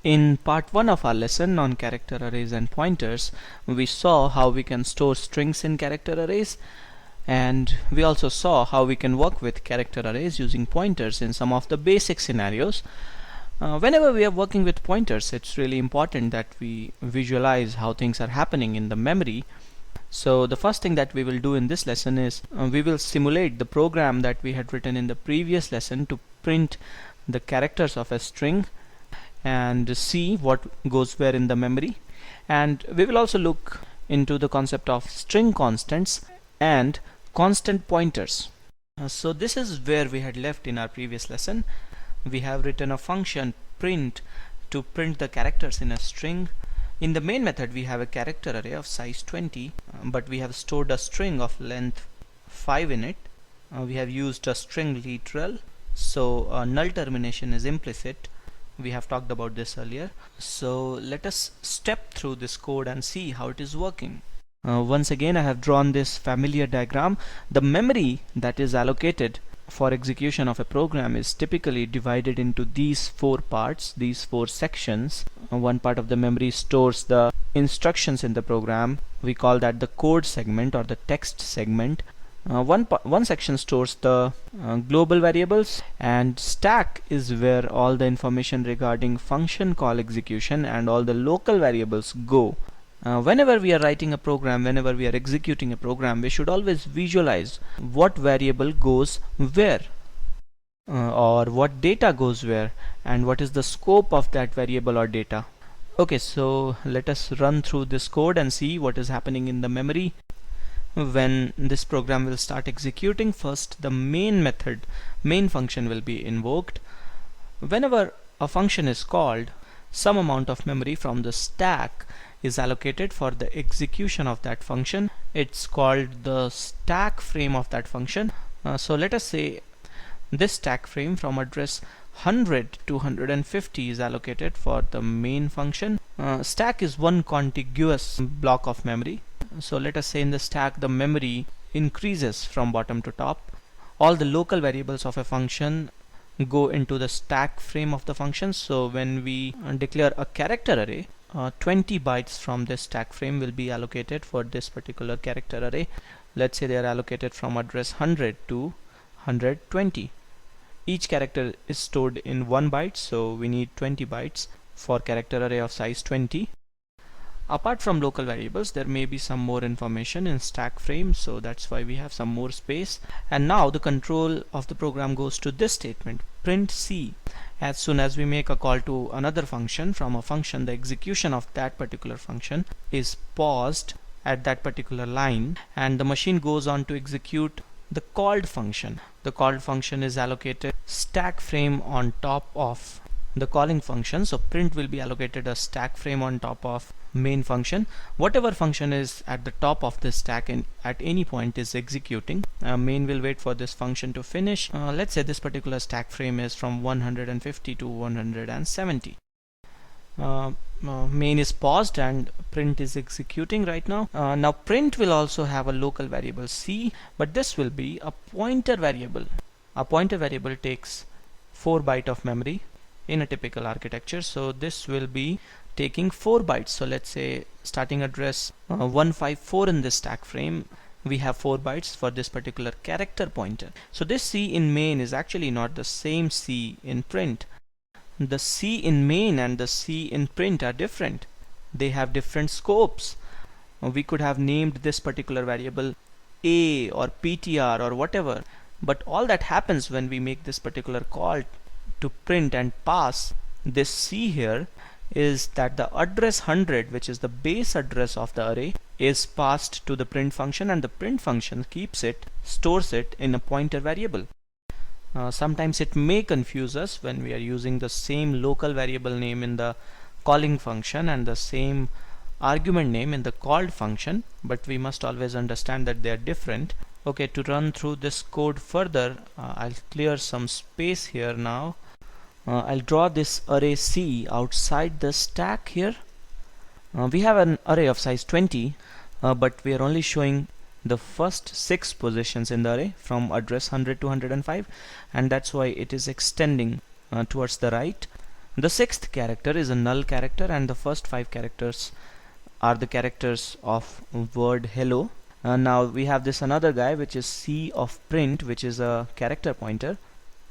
In part 1 of our lesson on character arrays and pointers, we saw how we can store strings in character arrays, and we also saw how we can work with character arrays using pointers in some of the basic scenarios. Whenever we are working with pointers, it's really important that we visualize how things are happening in the memory. So the first thing that we will do in this lesson is we will simulate the program that we had written in the previous lesson to print the characters of a string and see what goes where in the memory. And we will also look into the concept of string constants and constant pointers. So this is where we had left in our previous lesson. We have written a function print to print the characters in a string. In the main method we have a character array of size 20, but we have stored a string of length 5 in it. We have used a string literal, so null termination is implicit. We have talked about this earlier. So let us step through this code and see how it is working. Once again I have drawn this familiar diagram. The memory that is allocated for execution of a program is typically divided into these 4 parts, these 4 sections. One part of the memory stores the instructions in the program. We call that the code segment or the text segment. One section stores the global variables, and stack is where all the information regarding function call execution and all the local variables go. Whenever we are writing a program, whenever we are executing a program, we should always visualize what variable goes where, or what data goes where, and what is the scope of that variable or data. Okay, so let us run through this code and see what is happening in the memory. When this program will start executing, first the main function will be invoked. Whenever a function is called, some amount of memory from the stack is allocated for the execution of that function. It's called the stack frame of that function. So let us say this stack frame from address 100 to 150 is allocated for the main function. Stack is one contiguous block of memory. So let us say in the stack the memory increases from bottom to top. All the local variables of a function go into the stack frame of the function. So when we declare a character array, 20 bytes from this stack frame will be allocated for this particular character array. Let's say they are allocated from address 100 to 120. Each character is stored in 1 byte, so we need 20 bytes for character array of size 20. Apart from local variables, there may be some more information in stack frame, so that's why we have some more space. And now the control of the program goes to this statement, print C. As soon as we make a call to another function from a function, the execution of that particular function is paused at that particular line, and the machine goes on to execute the called function. The called function is allocated stack frame on top of the calling function, so print will be allocated a stack frame on top of main function. Whatever function is at the top of this stack and at any point is executing, main will wait for this function to finish. Let's say this particular stack frame is from 150 to 170. Main is paused and print is executing right now. Now print will also have a local variable C, but this will be a pointer variable. A pointer variable takes 4 bytes of memory in a typical architecture, so this will be taking 4 bytes. So let's say starting address 154 in this stack frame, we have 4 bytes for this particular character pointer. So this C in main is actually not the same C in print. The C in main and the C in print are different. They have different scopes. We could have named this particular variable A or PTR or whatever, but all that happens when we make this particular call to print and pass this C here is that the address 100, which is the base address of the array, is passed to the print function, and the print function keeps it, stores it in a pointer variable. Sometimes it may confuse us when we are using the same local variable name in the calling function and the same argument name in the called function, but we must always understand that they are different. Okay, to run through this code further, I'll clear some space here now. I'll draw this array C outside the stack here. We have an array of size 20, but we are only showing the first 6 positions in the array from address 100 to 105, and that's why it is extending towards the right. The sixth character is a null character, and the first 5 characters are the characters of word hello. Now we have this another guy, which is C of print, which is a character pointer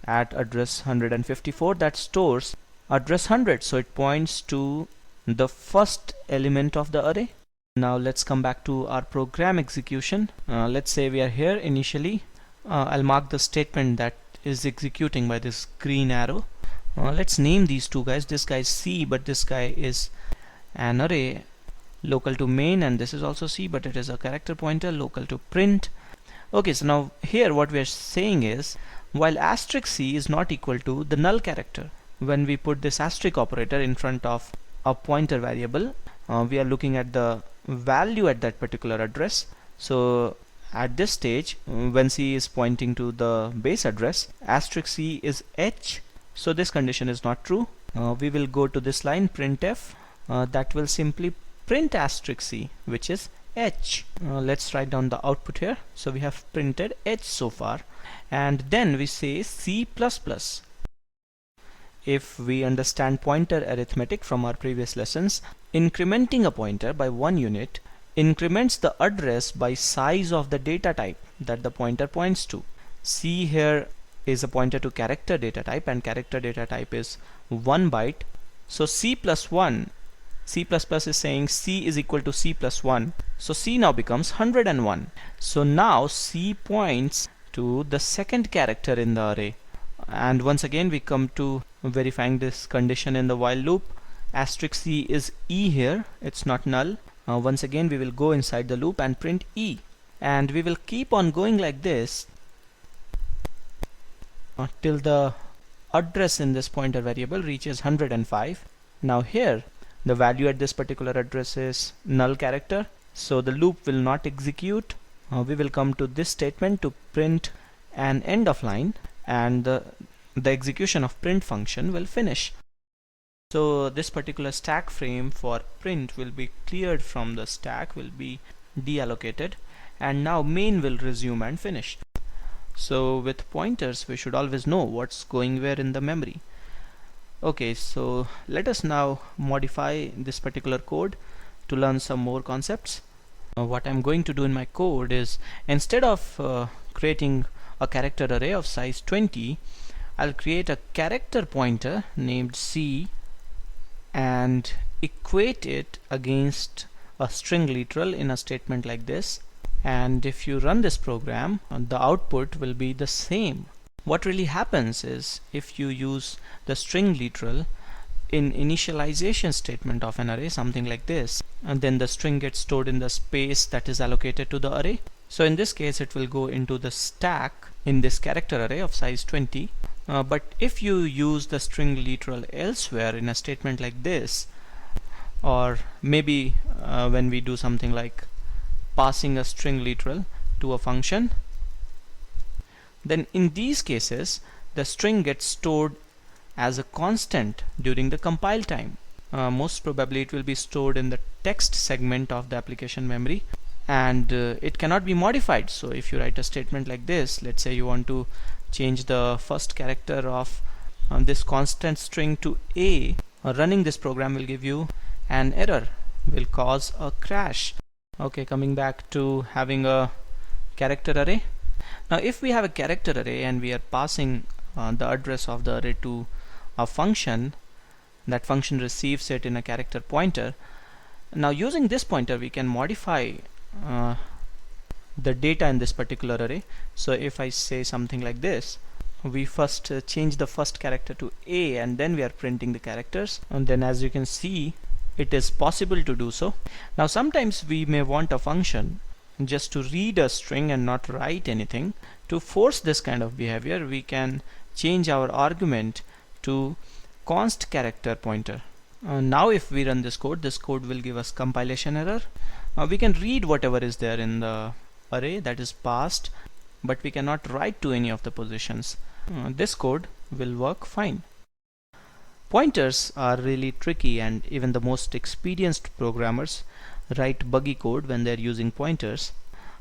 at address 154 that stores address 100, so it points to the first element of the array. Now let's come back to our program execution. Let's say we are here initially. I'll mark the statement that is executing by this green arrow. Let's name these two guys. This guy is C, but this guy is an array local to main, and this is also C, but it is a character pointer local to print. Okay, so now here what we are saying is, while asterisk C is not equal to the null character, when we put this asterisk operator in front of a pointer variable, we are looking at the value at that particular address. So at this stage, when C is pointing to the base address, asterisk C is H, so this condition is not true. We will go to this line printf, that will simply print asterisk C, which is H. Let's write down the output here. So we have printed H so far, and then we say C++. If we understand pointer arithmetic from our previous lessons, incrementing a pointer by 1 unit increments the address by size of the data type that the pointer points to. C here is a pointer to character data type, and character data type is 1 byte. So C plus 1, C++ is saying C is equal to C plus 1. So C now becomes 101. So now C points to the second character in the array. And once again we come to verifying this condition in the while loop. Asterisk C is E here, it's not null. Once again we will go inside the loop and print E, and we will keep on going like this till the address in this pointer variable reaches 105. Now here the value at this particular address is null character, so the loop will not execute. We will come to this statement to print an end of line, and the execution of print function will finish. So this particular stack frame for print will be cleared from the stack, will be deallocated, and now main will resume and finish. So with pointers we should always know what's going where in the memory. Okay, so let us now modify this particular code to learn some more concepts. What I'm going to do in my code is, instead of creating a character array of size 20, I'll create a character pointer named C and equate it against a string literal in a statement like this. And if you run this program, the output will be the same. What really happens is, if you use the string literal in initialization statement of an array, something like this, and then the string gets stored in the space that is allocated to the array. So in this case it will go into the stack in this character array of size 20. But if you use the string literal elsewhere in a statement like this, or maybe when we do something like passing a string literal to a function, then in these cases the string gets stored as a constant during the compile time. Most probably it will be stored in the text segment of the application memory, and it cannot be modified. So if you write a statement like this, let's say you want to change the first character of this constant string to A, running this program will give you an error, will cause a crash. Okay, coming back to having a character array. Now if we have a character array and we are passing the address of the array to a function, that function receives it in a character pointer. Now using this pointer we can modify the data in this particular array. So if I say something like this, we first change the first character to A, and then we are printing the characters, and then as you can see it is possible to do so. Now sometimes we may want a function just to read a string and not write anything. To force this kind of behavior, we can change our argument to const character pointer. Now if we run this code will give us compilation error. We can read whatever is there in the array that is passed, but we cannot write to any of the positions. This code will work fine. Pointers are really tricky, and even the most experienced programmers write buggy code when they're using pointers.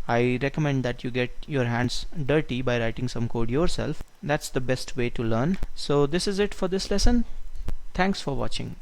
I recommend that you get your hands dirty by writing some code yourself. That's the best way to learn. So this is it for this lesson. Thanks for watching.